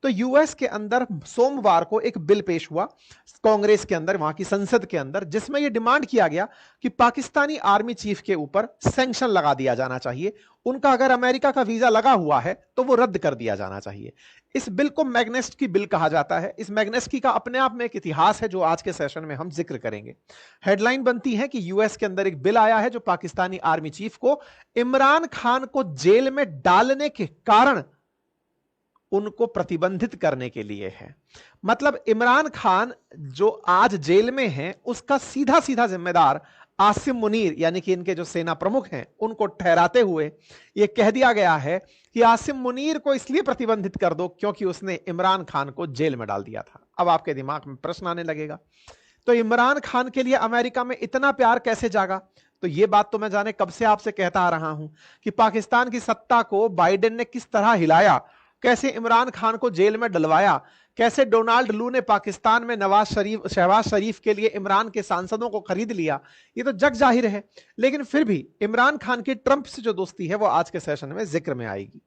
तो यूएस के अंदर सोमवार को एक बिल पेश हुआ कांग्रेस के अंदर, वहां की संसद के अंदर, जिसमें यह डिमांड किया गया कि पाकिस्तानी आर्मी चीफ के ऊपर सैंक्शन लगा दिया जाना चाहिए। उनका अगर अमेरिका का वीजा लगा हुआ है तो वो रद्द कर दिया जाना चाहिए। इस बिल को मैग्नेस्की बिल कहा जाता है। इस मैग्नेस्की का अपने आप में एक इतिहास है जो आज के सेशन में हम जिक्र करेंगे। हेडलाइन बनती है कि यूएस के अंदर एक बिल आया है जो पाकिस्तानी आर्मी चीफ को इमरान खान को जेल में डालने के कारण उनको प्रतिबंधित करने के लिए है। मतलब इमरान खान जो आज जेल में है उसका सीधा सीधा जिम्मेदार आसिम मुनीर यानी कि इनके जो सेना प्रमुख हैं उनको ठहराते हुए यह कह दिया गया है कि आसिम मुनीर को इसलिए प्रतिबंधित कर दो क्योंकि उसने इमरान खान को जेल में डाल दिया था। अब आपके दिमाग में प्रश्न आने लगेगा, तो इमरान खान के लिए अमेरिका में इतना प्यार कैसे जागा? तो यह बात तो मैं जाने कब से आपसे कहता आ रहा हूं कि पाकिस्तान की सत्ता को बाइडेन ने किस तरह हिलाया, कैसे इमरान खान को जेल में डलवाया, कैसे डोनाल्ड लू ने पाकिस्तान में शहबाज शरीफ के लिए इमरान के सांसदों को खरीद लिया, ये तो जग जाहिर है। लेकिन फिर भी इमरान खान की ट्रंप से जो दोस्ती है वो आज के सेशन में जिक्र में आएगी।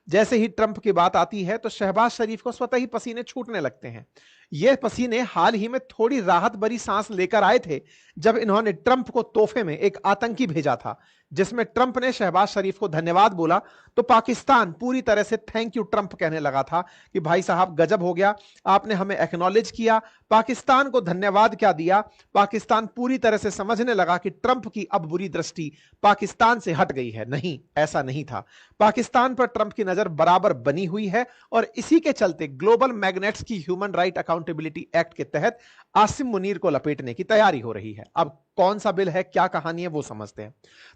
जैसे ही ट्रंप की बात आती है तो शहबाज शरीफ को स्वतः ही पसीने छूटने लगते हैं। ये पसीने हाल ही में थोड़ी राहत भरी सांस लेकर आए थे जब इन्होंने ट्रंप को तोहफे में एक आतंकी भेजा था, जिसमें ट्रंप ने शहबाज शरीफ को धन्यवाद बोला तो पाकिस्तान पूरी तरह से थैंक यू ट्रंप कहने लगा था कि भाई साहब गजब हो गया, आपने हमें एक्नॉलेज किया। पाकिस्तान को धन्यवाद क्या दिया, पाकिस्तान पूरी तरह से समझने लगा कि ट्रंप की अब बुरी दृष्टि पाकिस्तान से हट गई है। नहीं, ऐसा नहीं था। पाकिस्तान पर ट्रंप की नजर बराबर बनी हुई है और इसी के चलते ग्लोबल मैग्नेट्स की ह्यूमन राइट अकाउंटेबिलिटी एक्ट के तहत आसिम मुनीर को लपेटने की तैयारी हो रही है। अब कौन सा बिल है, क्या कहानी है, वो समझते हैं।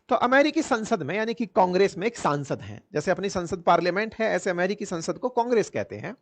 तो अमेरिकी संसद में यानी कि कांग्रेस में एक सांसद हैं, जैसे अपनी संसद पार्लियामेंट है ऐसे अमेरिकी संसद को कांग्रेस कहते हैं।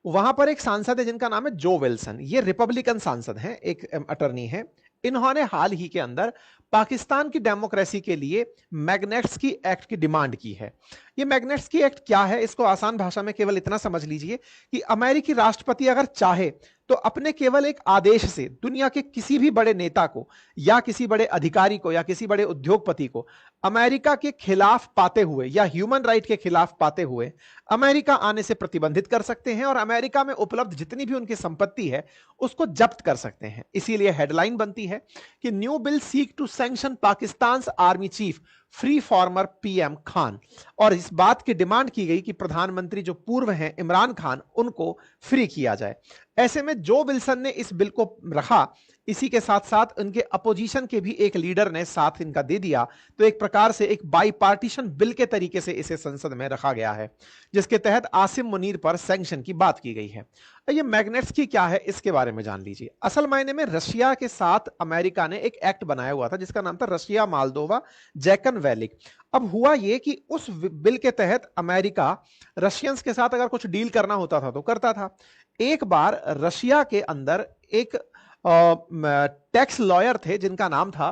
वहां पर एक सांसद है जिनका नाम है जो विल्सन। ये रिपब्लिकन सांसद हैं, एक अटर्नी है। इन्होंने हाल ही के अंदर पाकिस्तान की डेमोक्रेसी के लिए मैग्नेट्स्की एक्ट की डिमांड की है। ये मैग्नेट्स्की एक्ट क्या है, इसको आसान भाषा में केवल इतना समझ लीजिए कि अमेरिकी राष्ट्रपति अगर चाहे तो अपने केवल एक आदेश से दुनिया के किसी भी बड़े नेता को या किसी बड़े अधिकारी को या किसी बड़े उद्योगपति को अमेरिका के खिलाफ पाते हुए या ह्यूमन राइट के खिलाफ पाते हुए अमेरिका आने से प्रतिबंधित कर सकते हैं और अमेरिका में उपलब्ध जितनी भी उनकी संपत्ति है उसको जब्त कर सकते हैं। इसीलिए हेडलाइन बनती है कि new bill seek to sanction Pakistan army chief free former PM Khan. और इस बात की डिमांड की गई कि प्रधानमंत्री जो पूर्व हैं इमरान खान, उनको फ्री किया जाए। ऐसे में जो विल्सन ने इस बिल को रखा, इसी के साथ साथ उनके अपोजिशन के भी एक लीडर ने साथ इनका दे दिया, तो एक प्रकार से एक बाईपार्टीशन बिल के तरीके से इसे संसद में रखा गया है, जिसके तहत आसिम मुनीर पर सैंक्शन की बात की गई है। ये मैग्नेट्स्की क्या है इसके बारे में जान लीजिए। असल मायने में रशिया के साथ अमेरिका ने एक एक्ट बनाया हुआ था जिसका नाम था रशिया मालदोवा जैकन वैलिक। अब हुआ यह कि उस बिल के तहत अमेरिका रशियंस के साथ अगर कुछ डील करना होता था तो करता था। एक बार रशिया के अंदर एक टैक्स लॉयर थे जिनका नाम था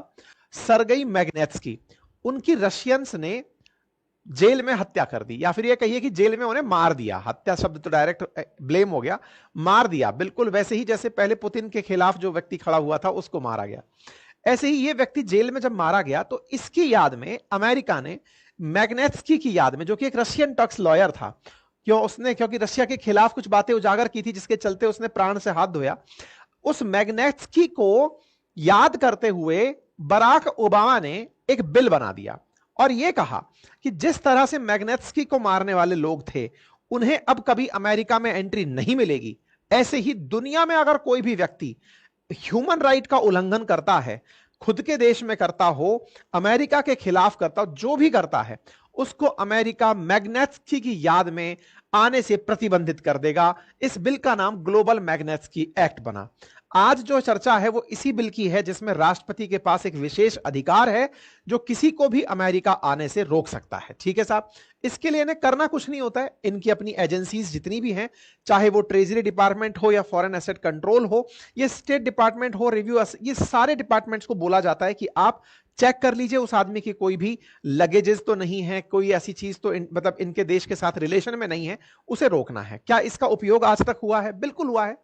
सरगई मैग्नेट्स्की। उनकी रशियंस ने जेल में हत्या कर दी, या फिर यह कहिए कि जेल में उन्हें मार दिया। हत्या शब्द तो डायरेक्ट ब्लेम हो गया, मार दिया, बिल्कुल वैसे ही जैसे पहले पुतिन के खिलाफ जो व्यक्ति खड़ा हुआ था उसको मारा गया। ऐसे ही यह व्यक्ति जेल में जब मारा गया तो इसकी याद में अमेरिका ने मैग्नेट्स्की की याद में, जो कि एक रशियन टैक्स लॉयर था, क्योंकि रशिया के खिलाफ कुछ बातें उजागर की थी जिसके चलते उसने प्राण से हाथ धोया, उस मैग्नेट्स्की को याद करते हुए बराक ओबामा ने एक बिल बना दिया और यह कहा कि जिस तरह से मैग्नेट्स्की को मारने वाले लोग थे उन्हें अब कभी अमेरिका में एंट्री नहीं मिलेगी। ऐसे ही दुनिया में अगर कोई भी व्यक्ति ह्यूमन राइट का उल्लंघन करता है, खुद के देश में करता हो, अमेरिका के खिलाफ करता हो, जो भी करता है उसको अमेरिका मैग्नेट्स्की की याद में आने से प्रतिबंधित कर देगा। इस बिल का नाम ग्लोबल मैग्नेट्स्की एक्ट बना। आज जो चर्चा है वो इसी बिल की है जिसमें राष्ट्रपति के पास एक विशेष अधिकार है जो किसी को भी अमेरिका आने से रोक सकता है। ठीक है साहब, इसके लिए इन्हें करना कुछ नहीं होता है। इनकी अपनी एजेंसीज जितनी भी हैं, चाहे वो ट्रेजरी डिपार्टमेंट हो या फॉरेन एसेट कंट्रोल हो, ये स्टेट डिपार्टमेंट हो, रिव्यू, ये सारे डिपार्टमेंट्स को बोला जाता है कि आप चेक कर लीजिए उस आदमी की कोई भी लगेजेस तो नहीं है, कोई ऐसी चीज तो मतलब इनके देश के साथ रिलेशन में नहीं है, उसे रोकना है। क्या इसका उपयोग आज तक हुआ है? बिल्कुल हुआ है।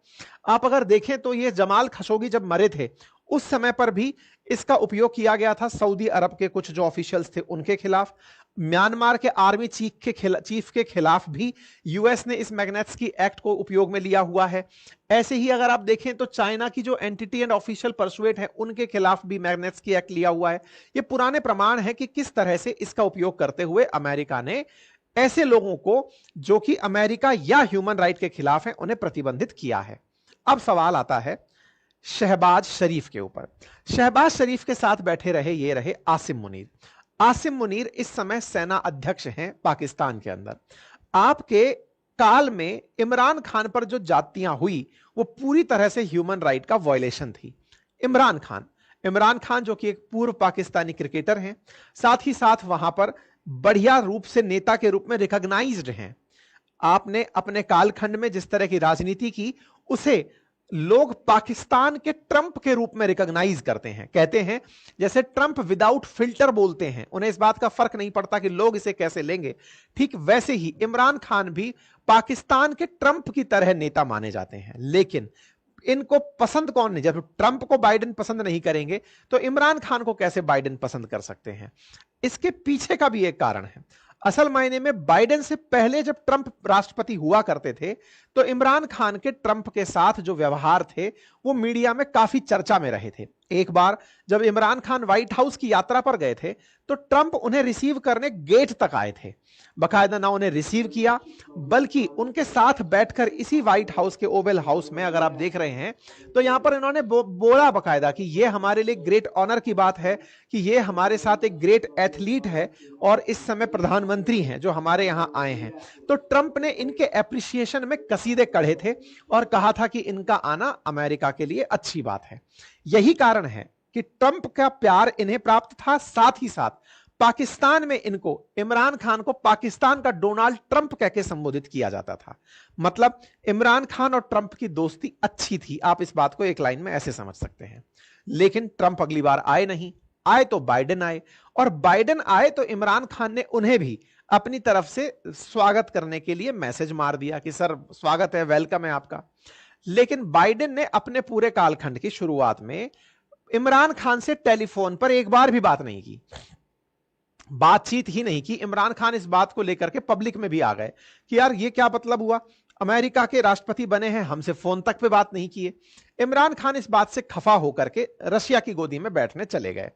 आप अगर देखें तो ये जमाल खशोगी जब मरे थे उस समय पर भी इसका उपयोग किया गया था सऊदी अरब के कुछ जो ऑफिशियल्स थे उनके खिलाफ। म्यांमार के आर्मी चीफ के खिलाफ भी यूएस ने इस मैग्नेट्स्की एक्ट को उपयोग में लिया हुआ है। ऐसे ही अगर आप देखें तो चाइना की जो एंटिटी एंड ऑफिशियल परसुएट है उनके खिलाफ भी मैग्नेट्स्की एक्ट लिया हुआ है। ये पुराने प्रमाण है कि किस तरह से इसका उपयोग करते हुए अमेरिका ने ऐसे लोगों को जो कि अमेरिका या ह्यूमन राइट के खिलाफ हैं उन्हें प्रतिबंधित किया है। अब सवाल आता है शहबाज शरीफ के ऊपर। शहबाज शरीफ के साथ बैठे रहे ये रहे आसिम मुनीर। आसिम मुनीर इस समय सेना अध्यक्ष हैं पाकिस्तान के अंदर। आपके काल में इमरान खान पर जो जातियां हुई वो पूरी तरह से ह्यूमन राइट का वायलेशन थी। इमरान खान जो कि एक पूर्व पाकिस्तानी क्रिकेटर हैं, साथ ही साथ वहां पर बढ़िया रूप से नेता के रूप में रिकॉग्नाइज्ड हैं। आपने अपने कालखंड में जिस तरह की राजनीति की उसे लोग पाकिस्तान के ट्रंप के रूप में रिकॉग्नाइज करते हैं। कहते हैं जैसे ट्रंप विदाउट फिल्टर बोलते हैं, उन्हें इस बात का फर्क नहीं पड़ता कि लोग इसे कैसे लेंगे, ठीक वैसे ही इमरान खान भी पाकिस्तान के ट्रंप की तरह नेता माने जाते हैं। लेकिन इनको पसंद कौन नहीं, जब ट्रंप को बाइडेन पसंद नहीं करेंगे तो इमरान खान को कैसे बाइडेन पसंद कर सकते हैं। इसके पीछे का भी एक कारण है। असल मायने में बाइडेन से पहले जब ट्रंप राष्ट्रपति हुआ करते थे तो इमरान खान के ट्रंप के साथ जो व्यवहार थे वो मीडिया में काफी चर्चा में रहे थे। एक बार जब इमरान खान व्हाइट हाउस की यात्रा पर गए थे तो ट्रंप उन्हें रिसीव करने गेट तक आए थे। बाकायदा ना उन्हें रिसीव किया बल्कि उनके साथ बैठकर इसी व्हाइट हाउस के ओवल हाउस में अगर आप देख रहे हैं तो यहां पर इन्होंने बोला बाकायदा कि यह हमारे लिए ग्रेट ऑनर की बात है कि यह हमारे साथ एक ग्रेट एथलीट है और इस समय प्रधानमंत्री हैं जो हमारे यहां आए हैं। तो ट्रंप ने इनके एप्रिसिएशन में कसीदे कढ़े थे और कहा था कि इनका आना अमेरिका के लिए अच्छी बात है। यही कारण है कि ट्रंप का प्यार इन्हें प्राप्त था। साथ ही साथ पाकिस्तान में इनको इमरान खान को पाकिस्तान का डोनाल्ड ट्रंप कहकर संबोधित किया जाता था। मतलब इमरान खान और ट्रंप की दोस्ती अच्छी थी। आप इस बात को एक लाइन में ऐसे समझ सकते हैं। लेकिन ट्रंप अगली बार आए नहीं, आए तो बाइडेन आए, और बाइडेन आए तो इमरान खान ने उन्हें भी अपनी तरफ से स्वागत करने के लिए मैसेज मार दिया कि सर स्वागत है, वेलकम है आपका। लेकिन बाइडेन ने अपने पूरे कालखंड की शुरुआत में इमरान खान से टेलीफोन पर एक बार भी बात नहीं की, बातचीत ही नहीं की। इमरान खान इस बात को लेकर के पब्लिक में भी आ गए कि यार ये क्या मतलब हुआ, अमेरिका के राष्ट्रपति बने हैं, हमसे फोन तक पे बात नहीं किए। इमरान खान इस बात से खफा होकर के रशिया की गोदी में बैठने चले गए।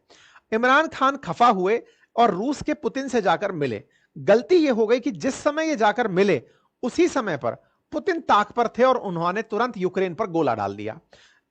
इमरान खान खफा हुए और रूस के पुतिन से जाकर मिले। गलती यह हो गई कि जिस समय ये जाकर मिले उसी समय पर पुतिन ताक पर थे और उन्होंने तुरंत यूक्रेन पर गोला डाल दिया।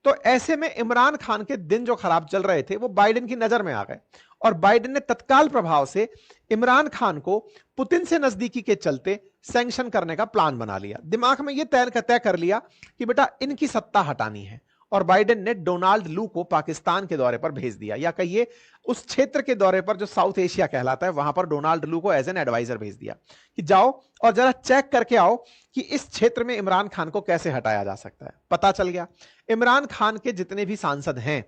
तो ऐसे में इमरान खान के दिन जो खराब चल रहे थे वो बाइडेन की नजर में आ गए और बाइडेन ने तत्काल प्रभाव से इमरान खान को पुतिन से नजदीकी के चलते सैंक्शन करने का प्लान बना लिया। दिमाग में यह तय कर लिया कि बेटा इनकी सत्ता हटानी है, और बाइडेन ने डोनाल्ड लू को पाकिस्तान के दौरे पर भेज दिया, या कहिए उस क्षेत्र के दौरे पर जो साउथ एशिया कहलाता है वहां पर डोनाल्ड लू को एज एन एडवाइजर भेज दिया कि जाओ और जरा चेक करके आओ कि इस क्षेत्र में इमरान खान को कैसे हटाया जा सकता है। पता चल गया इमरान खान के जितने भी सांसद हैं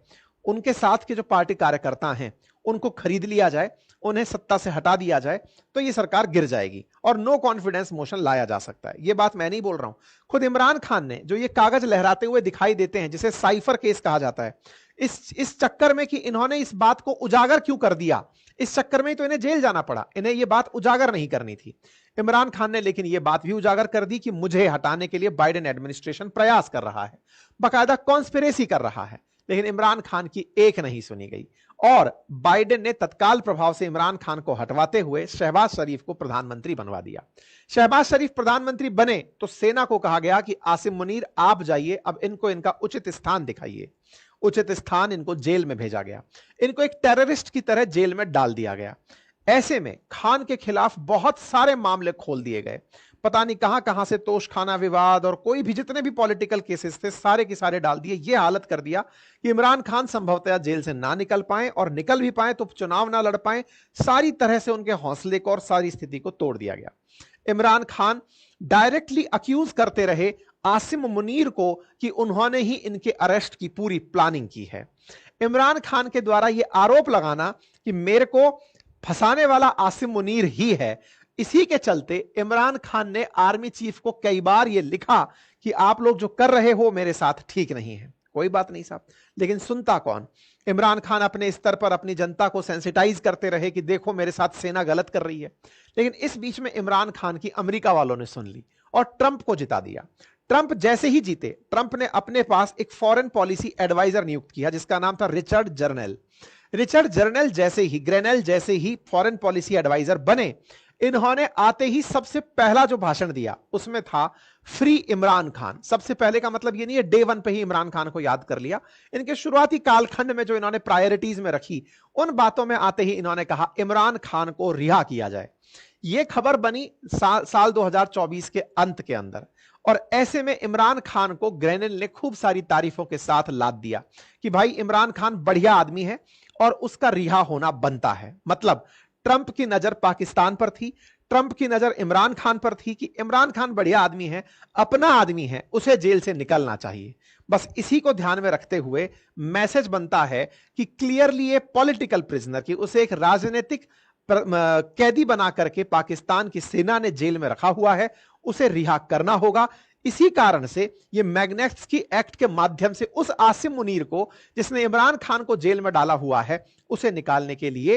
उनके साथ के जो पार्टी कार्यकर्ता हैं उनको खरीद लिया जाए, उन्हें सत्ता से हटा दिया जाए तो ये सरकार गिर जाएगी और नो कॉन्फिडेंस मोशन लाया जा सकता है। ये बात मैं नहीं बोल रहा हूं, खुद इमरान खान ने जो ये कागज लहराते हुए दिखाई देते हैं जिसे साइफर केस कहा जाता है, इस चक्कर में कि इन्होंने इस बात को उजागर क्यों कर दिया, इस चक्कर में तो इन्हें जेल जाना पड़ा। इन्हें यह बात उजागर नहीं करनी थी इमरान खान ने, लेकिन यह बात भी उजागर कर दी कि मुझे हटाने के लिए बाइडेन एडमिनिस्ट्रेशन प्रयास कर रहा है, बाकायदा कॉन्स्पिरेसी कर रहा है। लेकिन इमरान खान की एक नहीं सुनी गई और बाइडेन ने तत्काल प्रभाव से इमरान खान को हटवाते हुए शहबाज शरीफ को प्रधानमंत्री बनवा दिया। शहबाज शरीफ प्रधानमंत्री बने तो सेना को कहा गया कि आसिम मुनीर आप जाइए, अब इनको इनका उचित स्थान दिखाइए। उचित स्थान इनको जेल में भेजा गया, इनको एक टेररिस्ट की तरह जेल में डाल दिया गया। ऐसे में खान के खिलाफ बहुत सारे मामले खोल दिए गए, पता नहीं कहां कहां से तोशखाना विवाद और कोई भी जितने भी पॉलिटिकल केसेस थे सारे के सारे डाल दिए। यह हालत कर दिया कि इमरान खान संभवतः जेल से ना निकल पाए और निकल भी पाए तो चुनाव ना लड़ पाए। सारी तरह से उनके हौसले को और सारी स्थिति को तोड़ दिया गया। इमरान खान डायरेक्टली अक्यूज करते रहे आसिम मुनीर को कि उन्होंने ही इनके अरेस्ट की पूरी प्लानिंग की है। इमरान खान के द्वारा यह आरोप लगाना कि मेरे को फंसाने वाला आसिम मुनीर ही है, इसी के चलते इमरान खान ने आर्मी चीफ को कई बार यह लिखा कि आप लोग जो कर रहे हो मेरे साथ ठीक नहीं है। कोई बात नहीं साहब, लेकिन सुनता कौन? इमरान खान अपने स्तर पर अपनी जनता को सेंसिटाइज करते रहे कि देखो मेरे साथ सेना गलत कर रही है, लेकिन इस बीच में इमरान खान की अमेरिका वालों ने सुन ली और ट्रंप को जिता दिया। ट्रंप जैसे ही जीते, ट्रंप ने अपने पास एक फॉरेन पॉलिसी एडवाइजर नियुक्त किया जिसका नाम था रिचर्ड जर्नेल। रिचर्ड जर्नेल जैसे ही, ग्रेनेल जैसे ही फॉरेन पॉलिसी एडवाइजर बने, इन्होंने आते ही सबसे पहला जो भाषण दिया उसमें था फ्री इमरान खान। सबसे पहले का मतलब ये नहीं है डे वन पे ही इमरान खान को याद कर लिया। इनके शुरुआती कालखंड में जो इन्होंने प्रायोरिटीज में रखी, उन बातों में आते ही इन्होंने कहा इमरान खान को रिहा किया जाए। यह खबर बनी साल 2024 के अंत के अंदर, और ऐसे में इमरान खान को ग्रेनेल ने खूब सारी तारीफों के साथ लाद दिया कि भाई इमरान खान बढ़िया आदमी है और उसका रिहा होना बनता है। मतलब ट्रंप की नजर पाकिस्तान पर थी, ट्रंप की नजर इमरान खान पर थी कि इमरान खान बढ़िया आदमी है, अपना आदमी है, उसे जेल से निकलना चाहिए। बस इसी को ध्यान में रखते हुए मैसेज बनता है कि क्लियरली ये पॉलिटिकल प्रिजनर, की उसे एक राजनीतिक कैदी बना करके पाकिस्तान की सेना ने जेल में रखा हुआ है, उसे रिहा करना होगा। इसी कारण से ये मैग्नेट्स्की एक्ट के माध्यम से उस आसिम मुनीर को, जिसने इमरान खान को जेल में डाला हुआ है, उसे निकालने के लिए,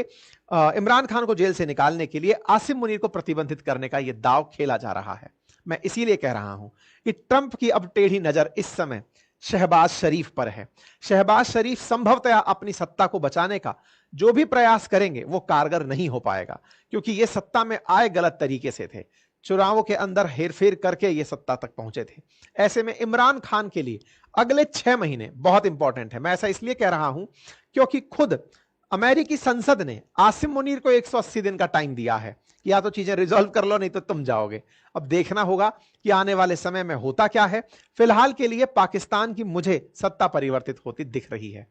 इमरान खान को जेल से निकालने के लिए आसिम मुनीर को प्रतिबंधित करने का यह दांव खेला जा रहा है। मैं इसीलिए कह रहा हूं कि ट्रंप की अब टेढ़ी नजर इस समय शहबाज शरीफ पर है। शहबाज शरीफ संभवतः अपनी सत्ता को बचाने का जो भी प्रयास करेंगे वो कारगर नहीं हो पाएगा, क्योंकि ये सत्ता में आए गलत तरीके से थे, चुनावों के अंदर हेरफेर करके ये सत्ता तक पहुंचे थे। ऐसे में इमरान खान के लिए अगले 6 महीने बहुत इंपॉर्टेंट है। मैं ऐसा इसलिए कह रहा हूं क्योंकि खुद अमेरिकी संसद ने आसिम मुनीर को 180 दिन का टाइम दिया है कि या तो चीजें रिजॉल्व कर लो, नहीं तो तुम जाओगे। अब देखना होगा कि आने वाले समय में होता क्या है। फिलहाल के लिए पाकिस्तान की मुझे सत्ता परिवर्तित होती दिख रही है।